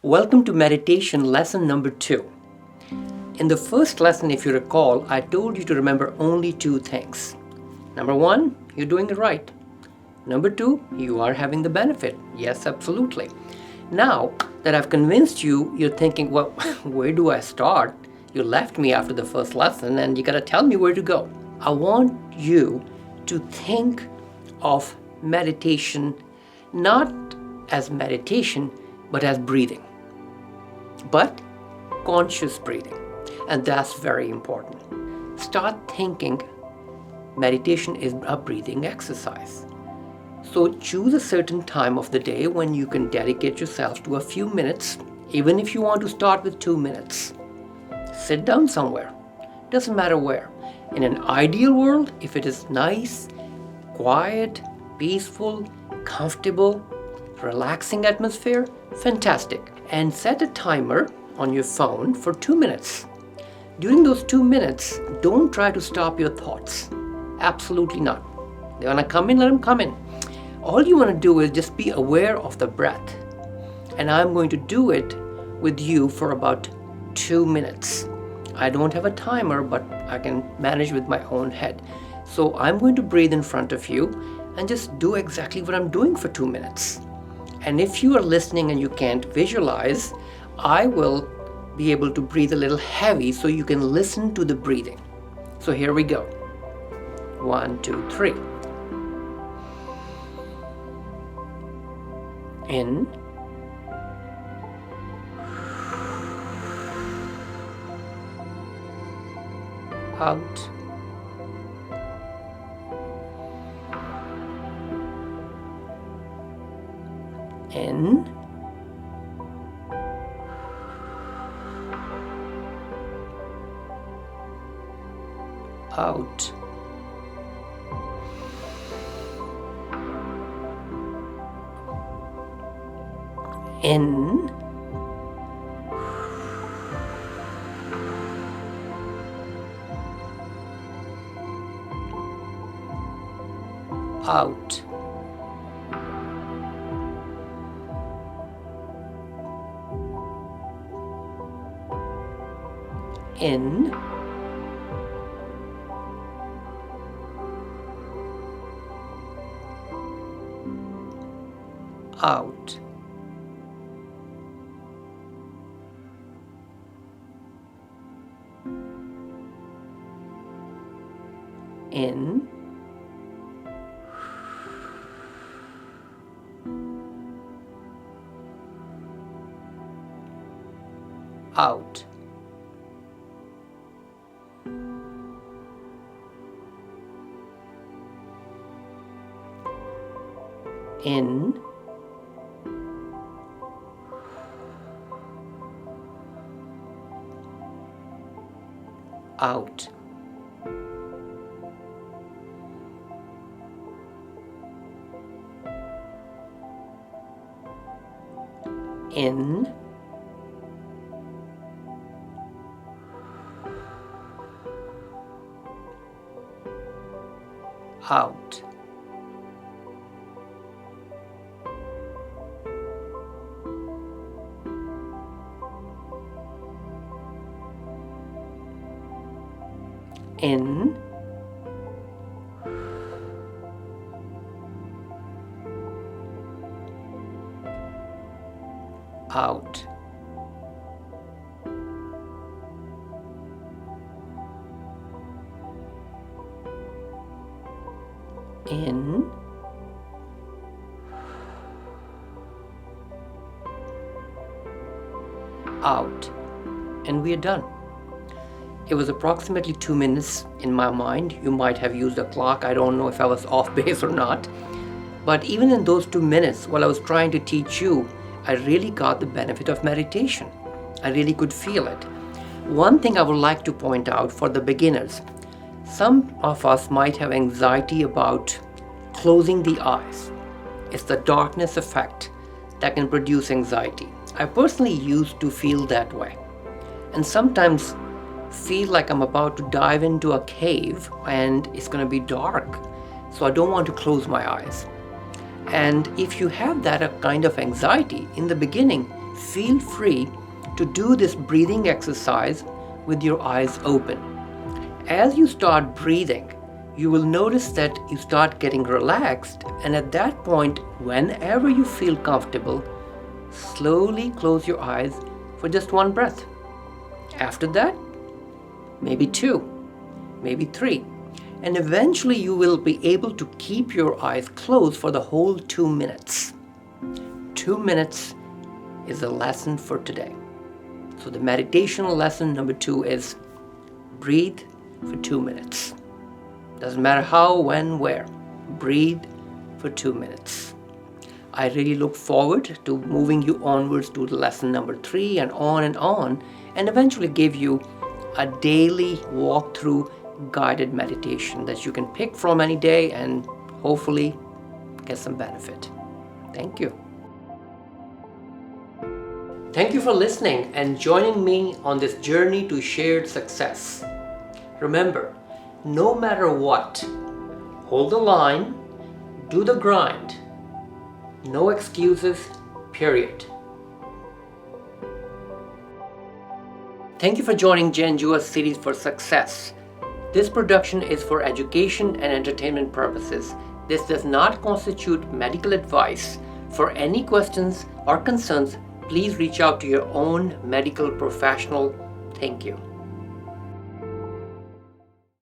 Welcome to meditation lesson number 2. In the first lesson, if you recall, I told you to remember only 2 things. Number 1, you're doing it right. Number 2, you are having the benefit. Yes, absolutely. Now that I've convinced you, you're thinking, well, where do I start? You left me after the first lesson and you gotta tell me where to go. I want you to think of meditation not as meditation, but as breathing. But conscious breathing, and that's very important. Start thinking meditation is a breathing exercise. So choose a certain time of the day when you can dedicate yourself to a few minutes, even if you want to start with 2 minutes. Sit down somewhere, doesn't matter where. In an ideal world, if it is nice, quiet, peaceful, comfortable, relaxing atmosphere, fantastic. And set a timer on your phone for 2 minutes. During those 2 minutes, don't try to stop your thoughts. Absolutely not. They want to come in, let them come in. All you want to do is just be aware of the breath. And I'm going to do it with you for about 2 minutes. I don't have a timer, but I can manage with my own head. So I'm going to breathe in front of you and just do exactly what I'm doing for 2 minutes. And if you are listening and you can't visualize, I will be able to breathe a little heavy so you can listen to the breathing. So here we go. 1, 2, 3. In. Out. In. Out. In. Out. In. Out. In. Out. In. Out. In. Out. In. Out. In. Out. And we are done. It was approximately 2 minutes in my mind. You might have used a clock. I don't know if I was off base or not. But even in those 2 minutes, while I was trying to teach you, I really got the benefit of meditation. I really could feel it. One thing I would like to point out for the beginners, some of us might have anxiety about closing the eyes. It's the darkness effect that can produce anxiety. I personally used to feel that way, and sometimes feel like I'm about to dive into a cave and it's going to be dark, so I don't want to close my eyes. And if you have that kind of anxiety in the beginning, feel free to do this breathing exercise with your eyes open. As you start breathing, you will notice that you start getting relaxed, and at that point, whenever you feel comfortable, slowly close your eyes for just one breath. After that, maybe two, maybe three, and eventually you will be able to keep your eyes closed for the whole 2 minutes. 2 minutes is the lesson for today. So the meditation lesson number 2 is breathe for 2 minutes. Doesn't matter how, when, where. Breathe for 2 minutes. I really look forward to moving you onwards to lesson number 3 and on, and eventually give you a daily walkthrough guided meditation that you can pick from any day and hopefully get some benefit. Thank you. Thank you for listening and joining me on this journey to shared success. Remember, no matter what, hold the line, do the grind. No excuses, period. Thank you for joining Janjua Series for Success. This production is for education and entertainment purposes. This does not constitute medical advice. For any questions or concerns, please reach out to your own medical professional. Thank you.